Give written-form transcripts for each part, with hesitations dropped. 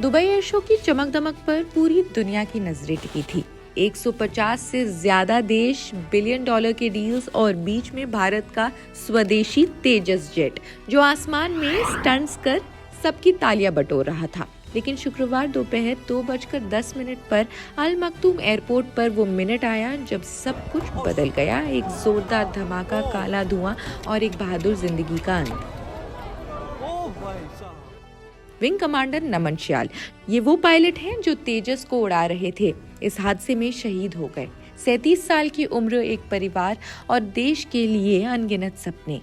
Dubai air show की चमक दमक पर पूरी दुनिया की नजरें टिकी थी। 150 से ज्यादा देश, बिलियन डॉलर के डील्स और बीच में भारत का स्वदेशी तेजस जेट जो आसमान में स्टंट्स कर सबकी तालियां बटोर रहा था। लेकिन शुक्रवार दोपहर 2:10 पर अल मखतूम एयरपोर्ट पर वो मिनट आया जब सब कुछ बदल गया। एक जोरदार धमाका, काला धुआं और एक बहादुर जिंदगी का अंत। विंग कमांडर नमन श्याल, ये वो पायलट हैं जो तेजस को उड़ा रहे थे। इस हादसे में शहीद हो गए। 37 साल की उम्र, एक परिवार और देश के लिए अनगिनत सपने।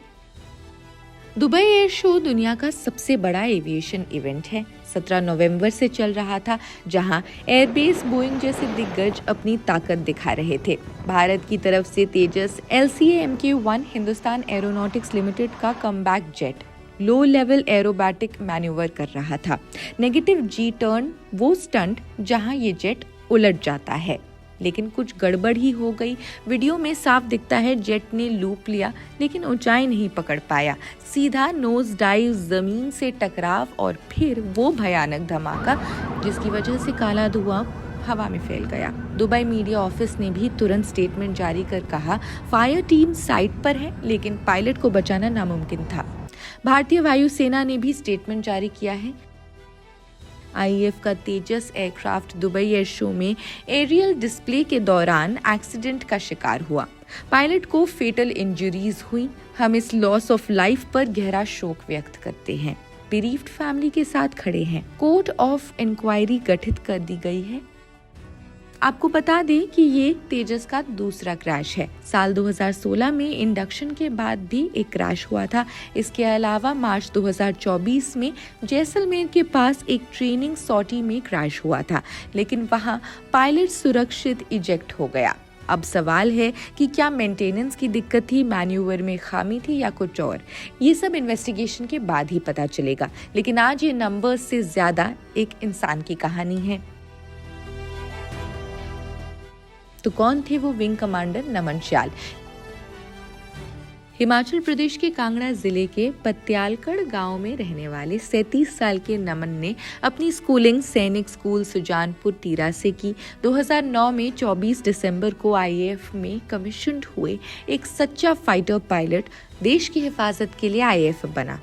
दुबई एयर शो दुनिया का सबसे बड़ा एविएशन इवेंट है। 17 नवंबर से चल रहा था, जहां एयरबेस, बोइंग जैसे दिग्गज अपनी ताकत दिखा रहे थे। भारत की तरफ से Tejas LCA MK1 Hindustan aeronautics limited का comeback jet low level aerobatic manoeuvre कर रहा था। नेगेटिव जी टर्न, वो स्टंट जहां ये जेट उलट जाता है। लेकिन कुछ गड़बड़ ही हो गई। वीडियो में साफ दिखता है जेट ने लूप लिया लेकिन ऊंचाई नहीं पकड़ पाया। सीधा नोज डाइव, जमीन से टकराव और फिर वो भयानक धमाका जिसकी वजह से काला धुआं हवा में फैल गया। दुबई मीडिया ऑफिस ने भी तुरंत स्टेटमेंट जारी कर कहा, फायर टीम साइट पर है लेकिन पायलट को बचाना नामुमकिन था। भारतीय वायुसेना ने भी स्टेटमेंट जारी किया है। IAF का तेजस एयरक्राफ्ट दुबई एयर शो में एरियल डिस्प्ले के दौरान एक्सीडेंट का शिकार हुआ। पायलट को फेटल इंजरीज हुई। हम इस लॉस ऑफ लाइफ पर गहरा शोक व्यक्त करते हैं। बेरीफ्ड फैमिली के साथ खड़े हैं। कोर्ट ऑफ इंक्वायरी गठित कर दी गई है। आपको बता दें कि ये तेजस का दूसरा क्रैश है। साल 2016 में इंडक्शन के बाद भी एक क्रैश हुआ था। इसके अलावा मार्च 2024 में जैसलमेर के पास एक ट्रेनिंग सॉर्टी में क्रैश हुआ था, लेकिन वहां पायलट सुरक्षित इजेक्ट हो गया। अब सवाल है कि क्या मेंटेनेंस की दिक्कत थी, मैन्यूवर में खामी थी या कुछ और। ये सब इन्वेस्टिगेशन के बाद ही पता चलेगा। लेकिन आज ये नंबर्स से ज्यादा एक इंसान की कहानी है। तो कौन थे वो विंग कमांडर नमन श्याल? हिमाचल प्रदेश के कांगड़ा जिले के पत्यालकड़ गांव में रहने वाले 37 साल के नमन ने अपनी स्कूलिंग सैनिक स्कूल सुजानपुर टीरा से की। 2009 में 24 दिसंबर को IAF में कमीशन्ड हुए एक सच्चा फाइटर पायलट देश की हिफाजत के लिए IAF बना।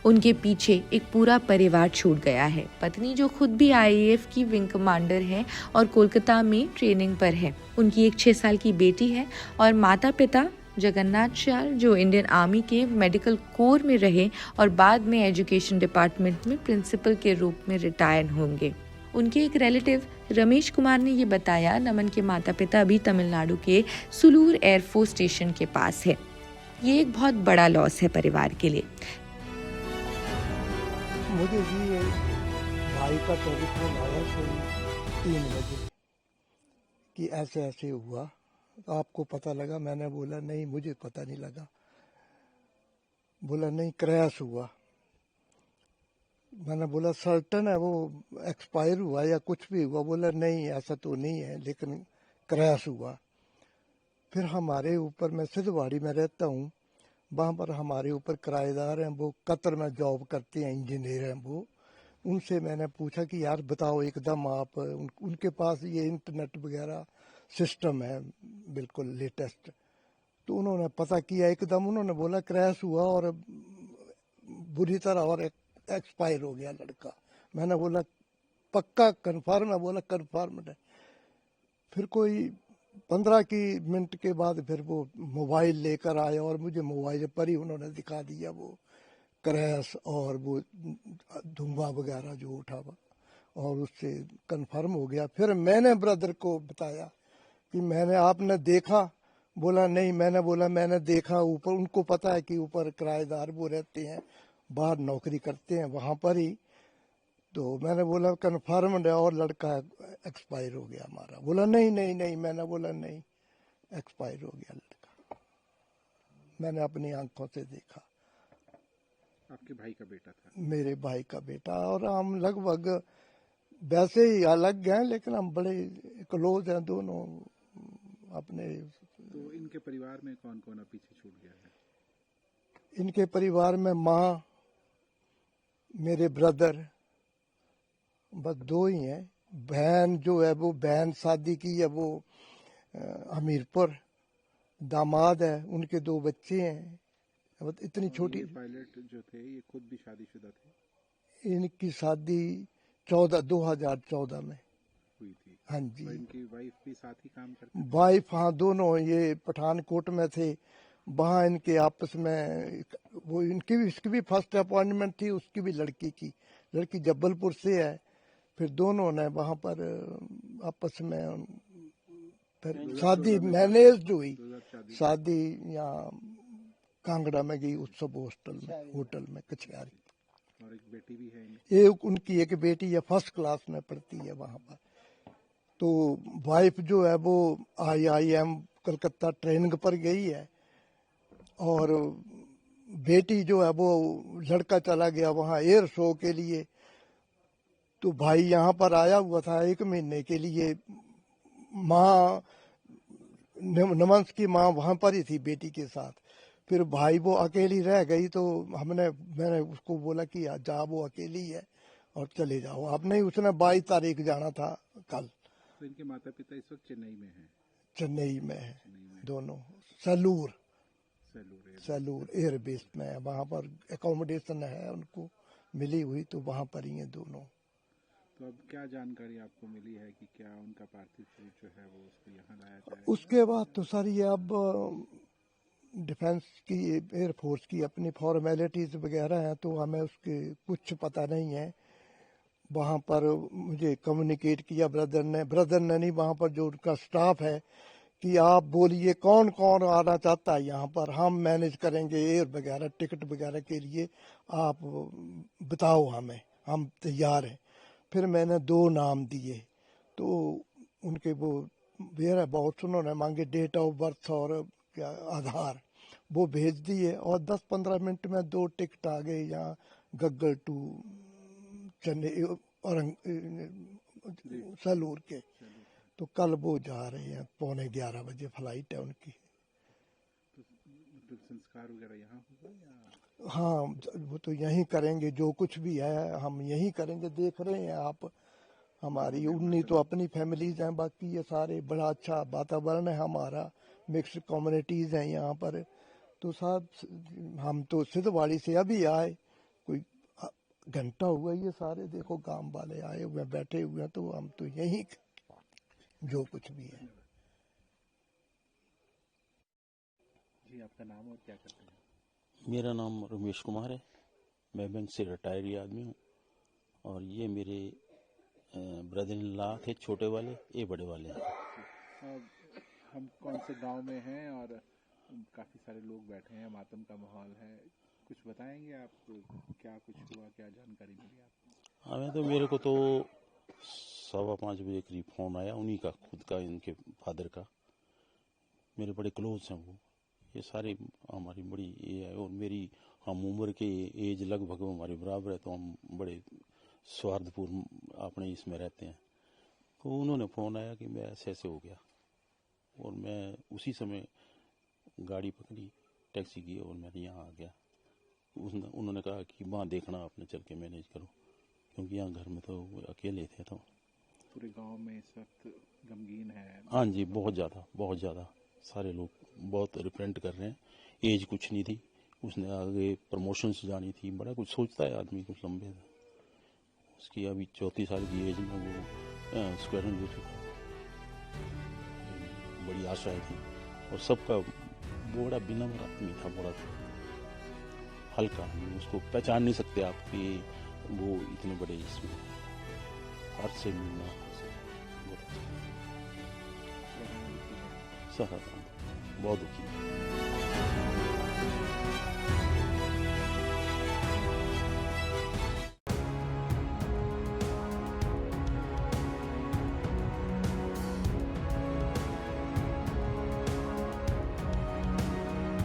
उनके पीछे एक पूरा परिवार छूट गया है। पत्नी जो खुद भी IAF की विंग कमांडर है और कोलकाता में ट्रेनिंग पर है। उनकी एक 6 साल की बेटी है और माता पिता जगन्नाथ श्याल जो इंडियन आर्मी के मेडिकल कोर में रहे और बाद में एजुकेशन डिपार्टमेंट में प्रिंसिपल के रूप में रिटायर होंगे। उनके एक रिलेटिव रमेश कुमार ने ये बताया, नमन के माता पिता अभी तमिलनाडु के सुलूर एयरफोर्स स्टेशन के पास है। ये एक बहुत बड़ा लॉस है परिवार के लिए। मुझे भी भाई का टेलीफोन आया 3 बजे कि ऐसे ऐसे हुआ, आपको पता लगा? मैंने बोला नहीं, मुझे पता नहीं लगा। बोला नहीं, क्रैश हुआ। मैंने बोला सर्टन है वो एक्सपायर हुआ या कुछ भी हुआ? बोला नहीं, ऐसा तो नहीं है, लेकिन क्रैश हुआ। फिर हमारे ऊपर, मैं सिद्धवाड़ी में रहता हूँ, वहाँ पर हमारे ऊपर किराएदार हैं, वो कतर में जॉब करते हैं, इंजीनियर हैं वो। उनसे मैंने पूछा कि यार बताओ एकदम आप, उनके पास ये इंटरनेट वगैरह सिस्टम है बिल्कुल लेटेस्ट। तो उन्होंने पता किया, एकदम उन्होंने बोला क्रैश हुआ और बुरी तरह और एक्सपायर हो गया लड़का। मैंने बोला पक्का कन्फर्म है? बोला कन्फर्म है। फिर कोई 15 मिनट के बाद फिर वो मोबाइल लेकर आए और मुझे मोबाइल पर ही उन्होंने दिखा दिया वो क्रैश और वो धुआं वगैरह जो उठा हुआ, और उससे कंफर्म हो गया। फिर मैंने ब्रदर को बताया कि मैंने, आपने देखा? बोला नहीं। मैंने बोला मैंने देखा ऊपर, उनको पता है कि ऊपर किराएदार वो रहते हैं, बाहर नौकरी करते हैं वहाँ पर ही। तो मैंने बोला कन्फर्म्ड है और लड़का एक्सपायर हो गया हमारा। बोला नहीं नहीं नहीं। मैंने बोला नहीं, एक्सपायर हो गया लड़का, मैंने अपनी आंखों से देखा। आपके भाई का बेटा था? मेरे भाई का बेटा। और हम लगभग वैसे ही अलग हैं लेकिन हम बड़े क्लोज हैं दोनों अपने। तो इनके परिवार में कौन कौन अब पीछे छूट गया है? इनके परिवार में माँ, मेरे ब्रदर, बस दो ही हैं। बहन जो है वो बहन शादी की है वो हमीरपुर। दामाद है, उनके दो बच्चे हैं। बस इतनी और छोटी। ये पायलट जो थे ये खुद भी शादीशुदा थे? इनकी शादी 2014 में हुई थी। हाँ और जी। इनकी वाइफ भी साथ ही काम करती थी? वाइफ, हाँ, दोनों ये पठानकोट में थे। वहाँ इनके आपस में वो इनकी भी इसकी भी फर्स्ट अपॉइंटमेंट थी, उसकी भी लड़की की। लड़की जबलपुर से है। फिर दोनों ने वहाँ पर आपस में फिर शादी मैनेज हुई। 2014 शादी यहाँ कांगड़ा में गई, उत्सव होटल में कछियारी। और एक बेटी भी है इनकी? एक उनकी एक बेटी है, फर्स्ट क्लास में पढ़ती है वहाँ पर। तो वाइफ जो है वो IIM कलकत्ता ट्रेनिंग पर गई है। और बेटी जो है वो लड़का चला गया वहाँ एयर शो के लिए। तो भाई यहाँ पर आया हुआ था 1 महीने के लिए। माँ नमंस की माँ वहाँ पर ही थी बेटी के साथ। फिर भाई वो अकेली रह गई तो मैंने उसको बोला कि जा, वो अकेली है और चले जाओ। अब नहीं, उसने 22 तारीख जाना था कल। तो इनके माता पिता इस वक्त चेन्नई में हैं? चेन्नई में है चेन्नई में दोनों। सैलूर सेलूर एयरबेस में है। वहाँ पर एकोमोडेशन है उनको मिली हुई, तो वहाँ पर ही है दोनों। तो अब क्या जानकारी आपको मिली है कि क्या उनका पार्थिव शरीर जो है वो उसको यहाँ लाया जाएगा? उसके बाद तो सर ये अब डिफेंस की, एयरफोर्स की अपनी फॉर्मेलिटीज वगैरह हैं, तो हमें उसके कुछ पता नहीं है। वहाँ पर मुझे कम्युनिकेट किया ब्रदर ने नहीं, वहाँ पर जो उनका स्टाफ है कि आप बोलिए कौन कौन आना चाहता है यहाँ पर, हम मैनेज करेंगे एयर वगैरह टिकट वगैरह के लिए, आप बताओ हमें, हम तैयार हैं। फिर मैंने 2 नाम दिए, तो उनके वो वेयर बहुत उन्होंने मांगे डेट ऑफ बर्थ और क्या आधार, वो भेज दिए। और 10-15 मिनट में 2 टिकट आ गए यहाँ गग्गर टू चेन्नई और सैलूर के। तो कल वो जा रहे हैं, 11:15 बजे फ्लाइट है उनकी। तो संस्कार वगैरह यहाँ होगा या? हाँ, वो तो यहीं करेंगे, जो कुछ भी है हम यहीं करेंगे। देख रहे हैं आप, हमारी 19 तो अपनी फैमिलीज हैं, बाकी ये सारे बड़ा अच्छा वातावरण है हमारा, मिक्स्ड कम्युनिटीज हैं यहाँ पर। तो साहब हम तो सिद्धवाड़ी से अभी आए, कोई घंटा हुआ ये सारे देखो गांव वाले आए हुए बैठे हुए हैं, तो हम तो यहीं जो कुछ भी है। जी, आपका नाम और क्या करते हैं? मेरा नाम रमेश कुमार है। मैं बैंक से रिटायर्ड आदमी हूँ। और ये मेरे ब्रदर इन लॉ थे, छोटे वाले, ये बड़े वाले हैं। अब हम कौन से गांव में हैं और काफ़ी सारे लोग बैठे हैं, मातम का माहौल है, कुछ बताएंगे आप? क्या कुछ हुआ, क्या जानकारी मिली आपको? हमें तो मेरे को तो 5:15 बजे करीब फ़ोन आया, उन्हीं का, खुद का, इनके फादर का। मेरे बड़े क्लोज हैं वो, ये सारे हमारी बड़ी ये है। और मेरी हम उम्र के एज लगभग हमारे बराबर है, तो हम बड़े स्वार्थपूर्ण अपने इसमें रहते हैं। तो उन्होंने फ़ोन आया कि मैं ऐसे ऐसे हो गया, और मैं उसी समय गाड़ी पकड़ी, टैक्सी की, और मैं यहाँ आ गया। उन्होंने कहा कि वहाँ देखना, आपने चल के मैनेज करो, क्योंकि यहाँ घर में तो अकेले थे। तो पूरे गांव में इस वक्त गमगीन है? हाँ जी, बहुत ज़्यादा सारे लोग बहुत रिप्रेंट कर रहे हैं। एज कुछ नहीं थी, उसने आगे प्रमोशन से जानी थी, बड़ा कुछ सोचता है आदमी, कुछ लंबे था। उसकी अभी 34 साल की एज में वो स्क्वाड्रन हो चुका, बड़ी आशाएं थी। और सबका बड़ा विनम्र आदमी था, बड़ा हल्का आदमी, उसको पहचान नहीं सकते आप कि वो इतने बड़े इसमें हर से मिलना बहुत अच्छा, सारा बहुत दुखी।